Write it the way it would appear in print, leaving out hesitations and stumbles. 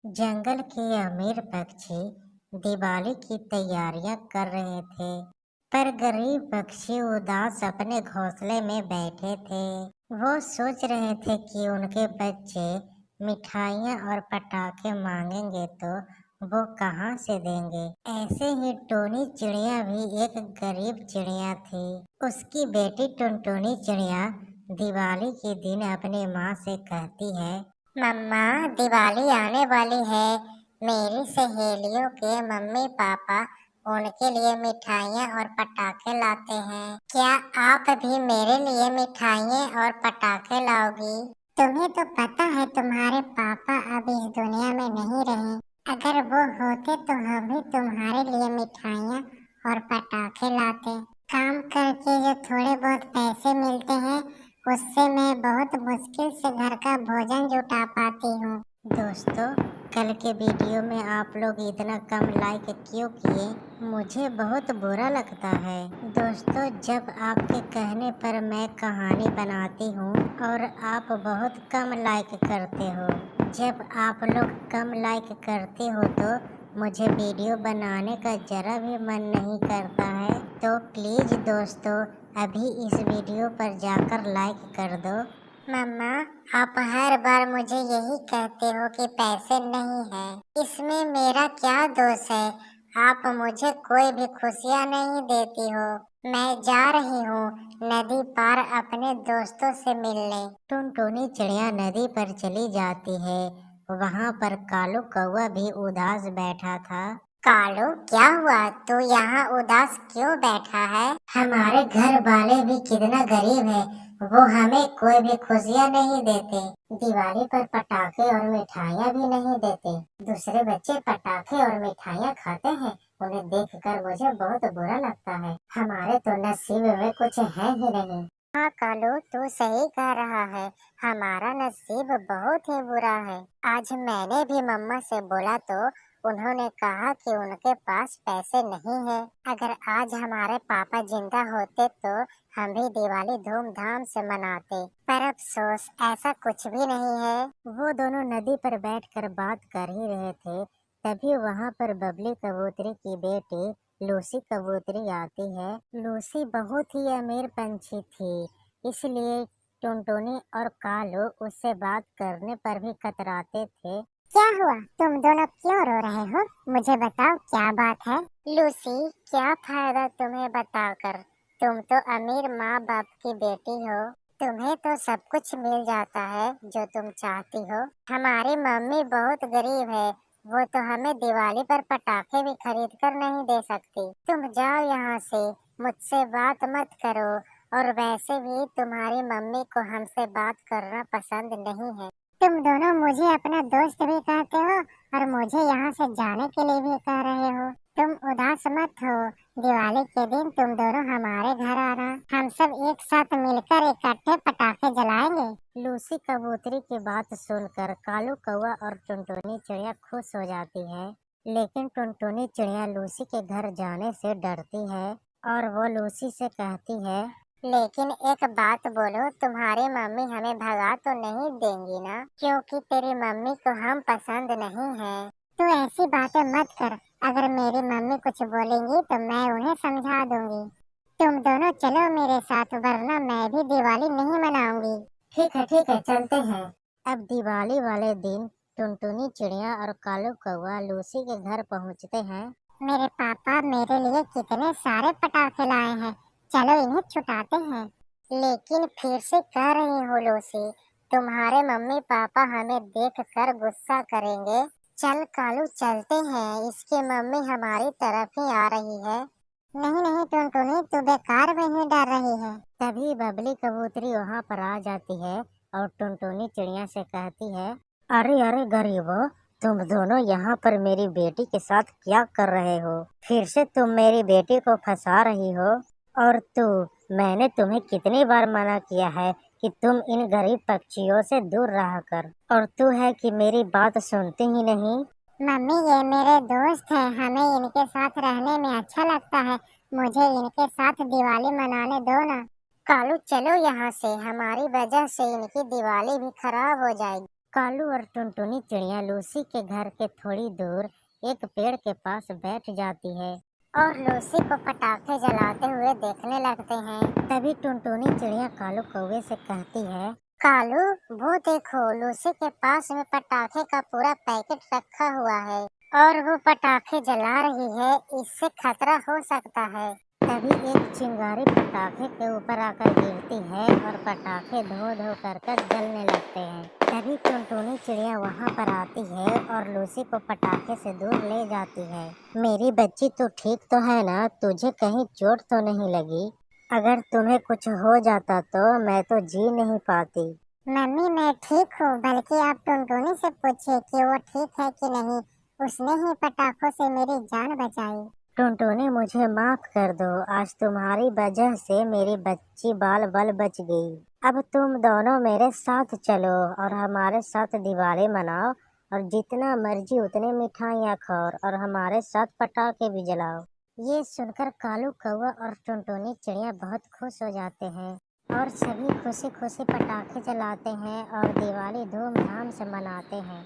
जंगल के अमीर पक्षी दिवाली की तैयारियां कर रहे थे, पर गरीब पक्षी उदास अपने घोंसले में बैठे थे। वो सोच रहे थे कि उनके बच्चे मिठाइयाँ और पटाखे मांगेंगे तो वो कहाँ से देंगे। ऐसे ही टोनी चिड़िया भी एक गरीब चिड़िया थी। उसकी बेटी टुनटुनी चिड़िया दिवाली के दिन अपनी माँ से कहती है, मम्मा, दिवाली आने वाली है। मेरी सहेलियों के मम्मी पापा उनके लिए मिठाइयाँ और पटाखे लाते हैं। क्या आप भी मेरे लिए मिठाइयाँ और पटाखे लाओगी? तुम्हें तो पता है तुम्हारे पापा अब इस दुनिया में नहीं रहे। अगर वो होते तो हम भी तुम्हारे लिए मिठाइयाँ और पटाखे लाते। काम करके जो थोड़े बहुत पैसे मिलते हैं उससे मैं बहुत मुश्किल से घर का भोजन जुटा पाती हूँ। दोस्तों, कल के वीडियो में आप लोग इतना कम लाइक क्यों किए? मुझे बहुत बुरा लगता है। दोस्तों, जब आपके कहने पर मैं कहानी बनाती हूँ और आप बहुत कम लाइक करते हो। जब आप लोग कम लाइक करते हो तो मुझे वीडियो बनाने का जरा भी मन नहीं करता है। तो प्लीज दोस्तों, अभी इस वीडियो पर जाकर लाइक कर दो। मम्मा, आप हर बार मुझे यही कहते हो कि पैसे नहीं है। इसमें मेरा क्या दोष है? आप मुझे कोई भी खुशियाँ नहीं देती हो। मैं जा रही हूँ नदी पार अपने दोस्तों से मिलने। टुनटुनी चिड़िया नदी पर चली जाती है। वहाँ पर कालू कौवा भी उदास बैठा था। कालू, क्या हुआ? तू यहाँ उदास क्यों बैठा है? हमारे घर वाले भी कितना गरीब है, वो हमें कोई भी खुशियाँ नहीं देते। दिवाली पर पटाखे और मिठाइयाँ भी नहीं देते। दूसरे बच्चे पटाखे और मिठाइयाँ खाते हैं, उन्हें देखकर मुझे बहुत बुरा लगता है। हमारे तो नसीब में कुछ है ही नहीं। हाँ कालू, तू सही कह रहा है। हमारा नसीब बहुत ही बुरा है। आज मैंने भी मम्मा से बोला तो उन्होंने कहा कि उनके पास पैसे नहीं है। अगर आज हमारे पापा जिंदा होते तो हम भी दिवाली धूमधाम से मनाते, पर अफसोस ऐसा कुछ भी नहीं है। वो दोनों नदी पर बैठकर बात कर ही रहे थे, तभी वहाँ पर बबली कबूतरी की बेटी लूसी कबूतरी आती है। लूसी बहुत ही अमीर पंछी थी, इसलिए टुनटुनी और कालू उससे बात करने पर भी कतराते थे। क्या हुआ? तुम दोनों क्यों रो रहे हो? मुझे बताओ, क्या बात है? लूसी, क्या फायदा तुम्हें बताकर? तुम तो अमीर माँ बाप की बेटी हो। तुम्हें तो सब कुछ मिल जाता है जो तुम चाहती हो। हमारी मम्मी बहुत गरीब है, वो तो हमें दिवाली पर पटाखे भी खरीद कर नहीं दे सकती। तुम जाओ यहाँ से, मुझसे बात मत करो। और वैसे भी तुम्हारी मम्मी को हमसे बात करना पसंद नहीं है। तुम दोनों मुझे अपना दोस्त भी कहते हो और मुझे यहाँ से जाने के लिए भी कह रहे हो। तुम उदास मत हो, दिवाली के दिन तुम दोनों हमारे घर आना। हम सब एक साथ मिलकर इकट्ठे पटाखे जलाएंगे। लूसी कबूतरी की बात सुनकर कालू कौवा और टुनटुनी चिड़िया खुश हो जाती है, लेकिन टुनटुनी चिड़िया लूसी के घर जाने से डरती है और वो लूसी से कहती है, लेकिन एक बात बोलो, तुम्हारी मम्मी हमें भगा तो नहीं देंगी ना? क्योंकि तेरी मम्मी को हम पसंद नहीं है। तू ऐसी बातें मत कर। अगर मेरी मम्मी कुछ बोलेंगी तो मैं उन्हें समझा दूंगी। तुम दोनों चलो मेरे साथ, वरना मैं भी दिवाली नहीं मनाऊंगी। ठीक है, चलते हैं। अब दिवाली वाले दिन टुनटुनी चिड़िया और कालू कौवा लूसी के घर पहुँचते हैं। मेरे पापा मेरे लिए कितने सारे पटाखे लाए हैं, चलो इन्हें छुटाते हैं। लेकिन फिर से कह रही हूँ लूसी, तुम्हारे मम्मी पापा हमें देखकर गुस्सा करेंगे। चल कालू, चलते हैं, इसकी मम्मी हमारी तरफ ही आ रही है। नहीं टुनटुनी, तू बेकार में ही डर रही है। तभी बबली कबूतरी वहाँ पर आ जाती है और टुनटुनी चिड़िया से कहती है, अरे गरीबों, तुम दोनों यहाँ पर मेरी बेटी के साथ क्या कर रहे हो? फिर से तुम मेरी बेटी को फंसा रही हो। और मैंने तुम्हें कितनी बार मना किया है कि तुम इन गरीब पक्षियों से दूर रहा कर, और तू है कि मेरी बात सुनती ही नहीं। मम्मी, ये मेरे दोस्त हैं, हमें इनके साथ रहने में अच्छा लगता है। मुझे इनके साथ दिवाली मनाने दो ना। कालू, चलो यहाँ से, हमारी वजह से इनकी दिवाली भी खराब हो जाएगी। कालू और टुनटुनी चिड़िया लूसी के घर के थोड़ी दूर एक पेड़ के पास बैठ जाती है और लूसी को पटाखे जलाते हुए देखने लगते हैं। तभी टुनटुनी चिड़िया कालू कौवे से कहती है, कालू वो देखो, लूसी के पास में पटाखे का पूरा पैकेट रखा हुआ है और वो पटाखे जला रही है, इससे खतरा हो सकता है। तभी एक चिंगारी पटाखे के ऊपर आकर गिरती है और पटाखे धो धो कर जलने लगते हैं। तभी टुनटुनी चिड़िया वहाँ पर आती है और लूसी को पटाखे से दूर ले जाती है। मेरी बच्ची, तू ठीक तो है ना? तुझे कहीं चोट तो नहीं लगी? अगर तुम्हें कुछ हो जाता तो मैं तो जी नहीं पाती। मम्मी मैं ठीक हूँ, बल्कि आप टुनटुनी से पूछिए कि वो ठीक है कि नहीं, उसने ही पटाखों से मेरी जान बचाई। टुनटुनी मुझे माफ कर दो, आज तुम्हारी वजह से मेरी बच्ची बाल बाल बच गई। अब तुम दोनों मेरे साथ चलो और हमारे साथ दिवाली मनाओ और जितना मर्जी उतने मिठाइयाँ खाओ और हमारे साथ पटाखे भी जलाओ। ये सुनकर कालू कौवा और टुनटुनी चिड़िया बहुत खुश हो जाते हैं और सभी खुशी खुशी पटाखे जलाते हैं और दिवाली धूमधाम से मनाते हैं।